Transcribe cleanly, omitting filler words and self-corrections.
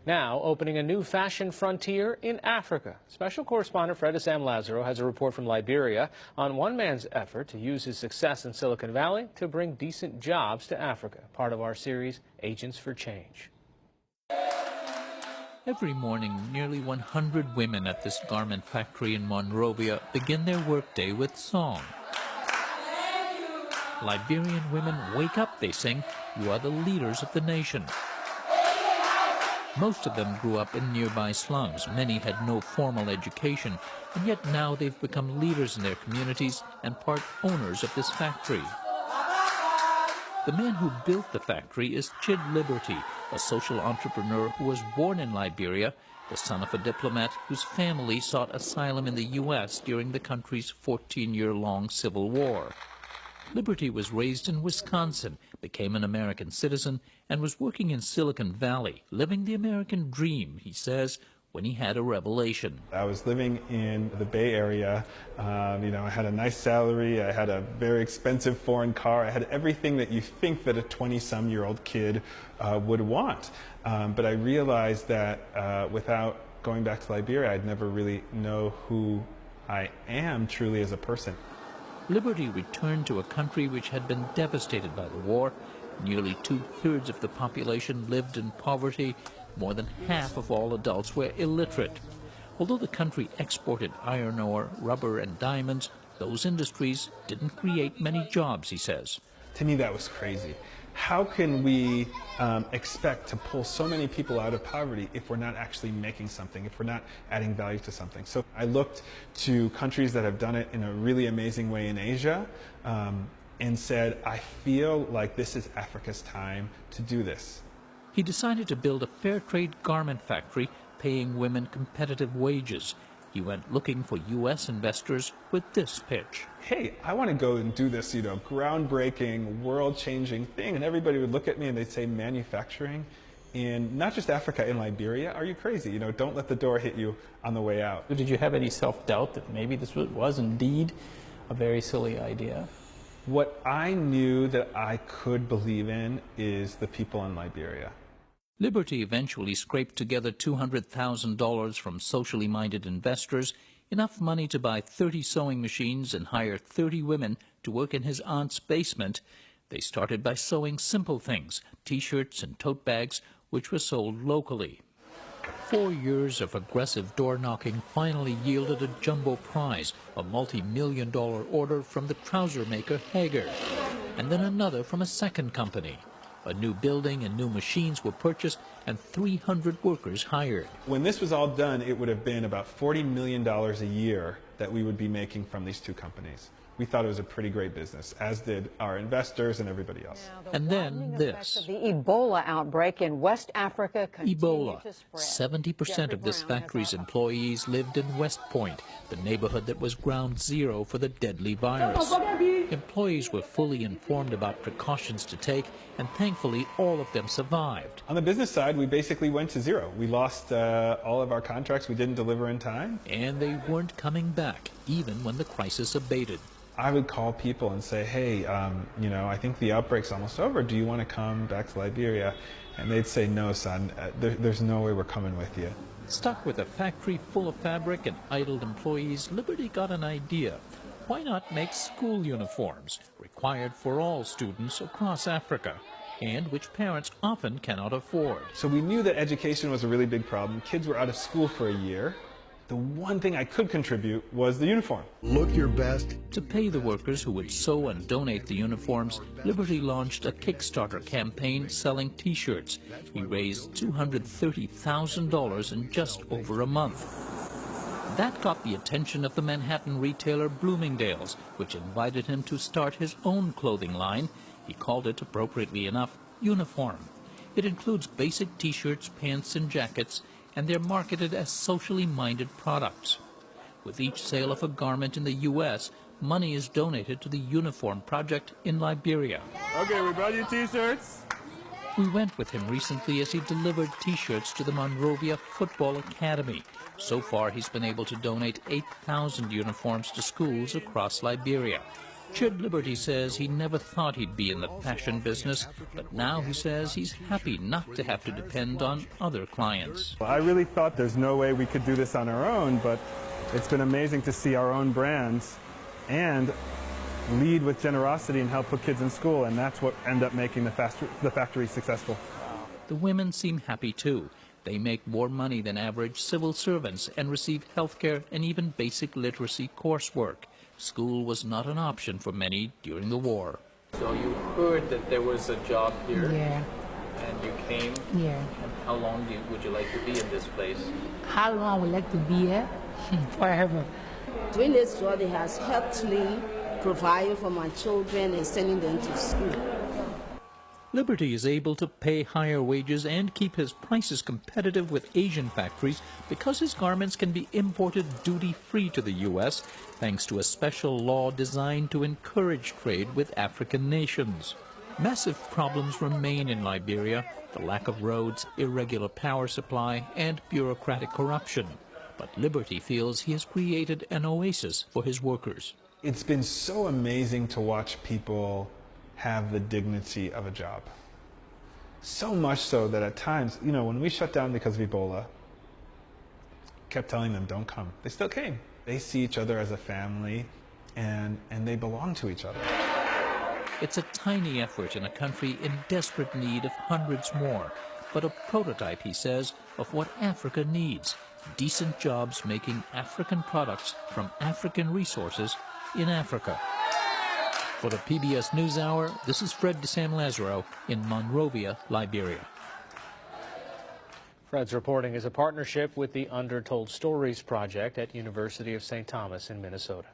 Now opening a new fashion frontier in Africa. Special correspondent Fred Sam Lazaro has a report from Liberia on one man's effort to use his success in Silicon Valley to bring decent jobs to Africa, part of our series, Agents for Change. Every morning, nearly 100 women at this garment factory in Monrovia begin their workday with song. Liberian women wake up, they sing, "You are the leaders of the nation." Most of them grew up in nearby slums. Many had no formal education, and yet now they've become leaders in their communities and part owners of this factory. The man who built the factory is Chid Liberty, a social entrepreneur who was born in Liberia, the son of a diplomat whose family sought asylum in the U.S. during the country's 14-year-long civil war. Liberty was raised in Wisconsin, became an American citizen, and was working in Silicon Valley, living the American dream, he says, when he had a revelation. I was living in the Bay Area. I had a nice salary. I had a very expensive foreign car. I had everything that you think that a 20-some-year-old kid would want. But I realized that without going back to Liberia, I'd never really know who I am truly as a person. Liberty returned to a country which had been devastated by the war. Nearly 2/3 of the population lived in poverty. More than half of all adults were illiterate. Although the country exported iron ore, rubber, and diamonds, those industries didn't create many jobs, he says. To me, that was crazy. How can we expect to pull so many people out of poverty if we're not actually making something, if we're not adding value to something? So I looked to countries that have done it in a really amazing way in Asia and said, I feel like this is Africa's time to do this. He decided to build a fair trade garment factory paying women competitive wages. He went looking for U.S. investors with this pitch. Hey, I want to go and do this, groundbreaking, world-changing thing. And everybody would look at me and they'd say, manufacturing in not just Africa, in Liberia? Are you crazy? Don't let the door hit you on the way out. Did you have any self-doubt that maybe this was indeed a very silly idea? What I knew that I could believe in is the people in Liberia. Liberty eventually scraped together $200,000 from socially minded investors, enough money to buy 30 sewing machines and hire 30 women to work in his aunt's basement. They started by sewing simple things, T-shirts and tote bags, which were sold locally. 4 years of aggressive door-knocking finally yielded a jumbo prize, a multi-million-dollar order from the trouser maker Hager, and then another from a second company. A new building and new machines were purchased and 300 workers hired. When this was all done, it would have been about $40 million a year that we would be making from these two companies. We thought it was a pretty great business, as did our investors and everybody else. And then this. The Ebola outbreak in West Africa Ebola. 70% of this factory's employees lived in West Point, the neighborhood that was ground zero for the deadly virus. Employees were fully informed about precautions to take, and thankfully all of them survived. On the business side, we basically went to zero. We lost all of our contracts. We didn't deliver in time. And they weren't coming back, even when the crisis abated. I would call people and say, hey, I think the outbreak's almost over. Do you want to come back to Liberia? And they'd say, no, son, there's no way we're coming with you. Stuck with a factory full of fabric and idled employees, Liberty got an idea. Why not make school uniforms, required for all students across Africa, and which parents often cannot afford? So we knew that education was a really big problem. Kids were out of school for a year. The one thing I could contribute was the uniform. Look your best. To pay the workers who would sew and donate the uniforms, Liberty launched a Kickstarter campaign selling T-shirts. He raised $230,000 in just over a month. That got the attention of the Manhattan retailer Bloomingdale's, which invited him to start his own clothing line. He called it, appropriately enough, Uniform. It includes basic T-shirts, pants, and jackets, and they're marketed as socially minded products. With each sale of a garment in the U.S., money is donated to the Uniform Project in Liberia. Okay, we brought you T-shirts. We went with him recently as he delivered T-shirts to the Monrovia Football Academy. So far, he's been able to donate 8,000 uniforms to schools across Liberia. Chid Liberty says he never thought he'd be in the fashion business, but now he says he's happy not to have to depend on other clients. I really thought there's no way we could do this on our own, but it's been amazing to see our own brands and lead with generosity and help put kids in school, and that's what ended up making the factory successful. The women seem happy too. They make more money than average civil servants and receive health care and even basic literacy coursework. School was not an option for many during the war. So you heard that there was a job here, Yeah, and you came. yeah. And how long would you like to be in this place? How long I would like to be here? Forever. Doing this job, it has helped me provide for my children and sending them to school. Liberty is able to pay higher wages and keep his prices competitive with Asian factories because his garments can be imported duty-free to the U.S. thanks to a special law designed to encourage trade with African nations. Massive problems remain in Liberia: the lack of roads, irregular power supply, and bureaucratic corruption. But Liberty feels he has created an oasis for his workers. It's been so amazing to watch people have the dignity of a job. So much so that at times, you know, when we shut down because of Ebola, kept telling them, don't come. They still came. They see each other as a family, and they belong to each other. It's a tiny effort in a country in desperate need of hundreds more, but a prototype, he says, of what Africa needs: decent jobs making African products from African resources in Africa. For the PBS NewsHour, this is Fred DeSam Lazaro in Monrovia, Liberia. Fred's reporting is a partnership with the Undertold Stories Project at University of St. Thomas in Minnesota.